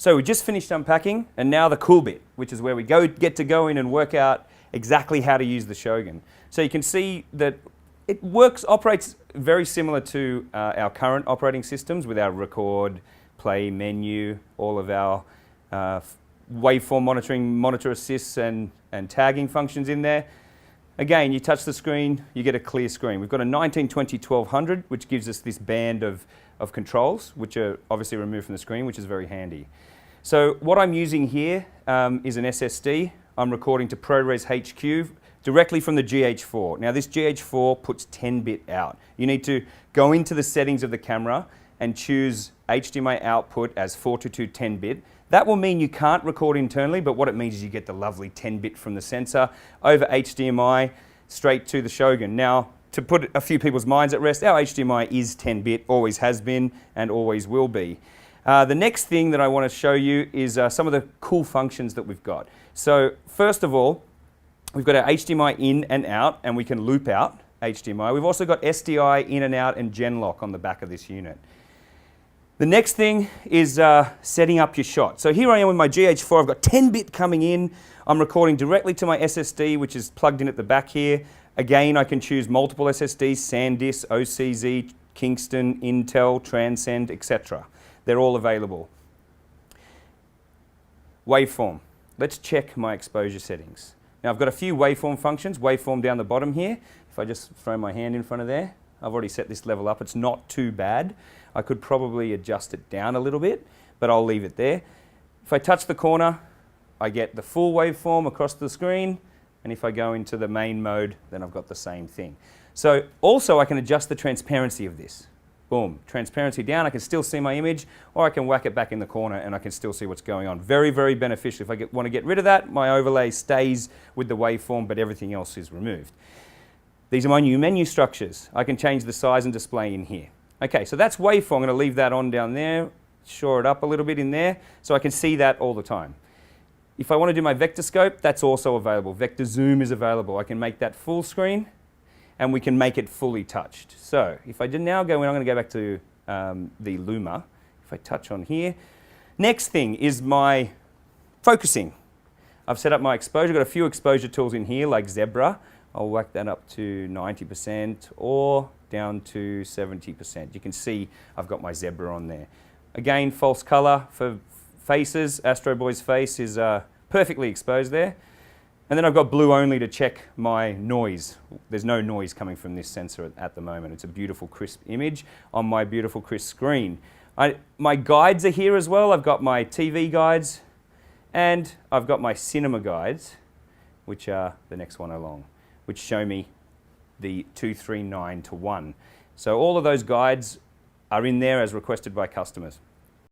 So we just finished unpacking, and now the cool bit, which is where we get to go in and work out exactly how to use the Shogun. So you can see that it operates very similar to our current operating systems with our record, play, menu, all of our waveform monitoring, monitor assists and tagging functions in there. Again, you touch the screen, you get a clear screen. We've got a 1920-1200, which gives us this band of controls, which are obviously removed from the screen, which is very handy. So what I'm using here is an SSD. I'm recording to ProRes HQ directly from the GH4. Now this GH4 puts 10-bit out. You need to go into the settings of the camera and choose HDMI output as 422 10-bit. That will mean you can't record internally, but what it means is you get the lovely 10-bit from the sensor over HDMI straight to the Shogun. Now, to put a few people's minds at rest, our HDMI is 10-bit, always has been, and always will be. The next thing that I want to show you is some of the cool functions that we've got. So, first of all, we've got our HDMI in and out, and we can loop out HDMI. We've also got SDI in and out and Genlock on the back of this unit. The next thing is setting up your shot. So here I am with my GH4, I've got 10-bit coming in. I'm recording directly to my SSD, which is plugged in at the back here. Again, I can choose multiple SSDs, SanDisk, OCZ, Kingston, Intel, Transcend, etc. They're all available. Waveform. Let's check my exposure settings. Now I've got a few waveform functions, waveform down the bottom here. If I just throw my hand in front of there, I've already set this level up. It's not too bad. I could probably adjust it down a little bit, but I'll leave it there. If I touch the corner, I get the full waveform across the screen, and if I go into the main mode, then I've got the same thing. So also I can adjust the transparency of this. Boom, transparency down, I can still see my image, or I can whack it back in the corner and I can still see what's going on. Very, very beneficial. If I want to get rid of that, my overlay stays with the waveform, but everything else is removed. These are my new menu structures. I can change the size and display in here. Okay, so that's waveform. I'm going to leave that on down there, shore it up a little bit in there, so I can see that all the time. If I want to do my vectorscope, that's also available. Vector zoom is available. I can make that full screen, and we can make it fully touched. So if I now go in, I'm going to go back to the luma. If I touch on here, next thing is my focusing. I've set up my exposure. I've got a few exposure tools in here, like Zebra. I'll whack that up to 90% or down to 70%. You can see I've got my Zebra on there. Again, false color for faces. Astro Boy's face is perfectly exposed there. And then I've got blue only to check my noise. There's no noise coming from this sensor at the moment. It's a beautiful crisp image on my beautiful crisp screen. My guides are here as well. I've got my TV guides and I've got my cinema guides, which are the next one along, which show me the 239 to 1. So all of those guides are in there as requested by customers.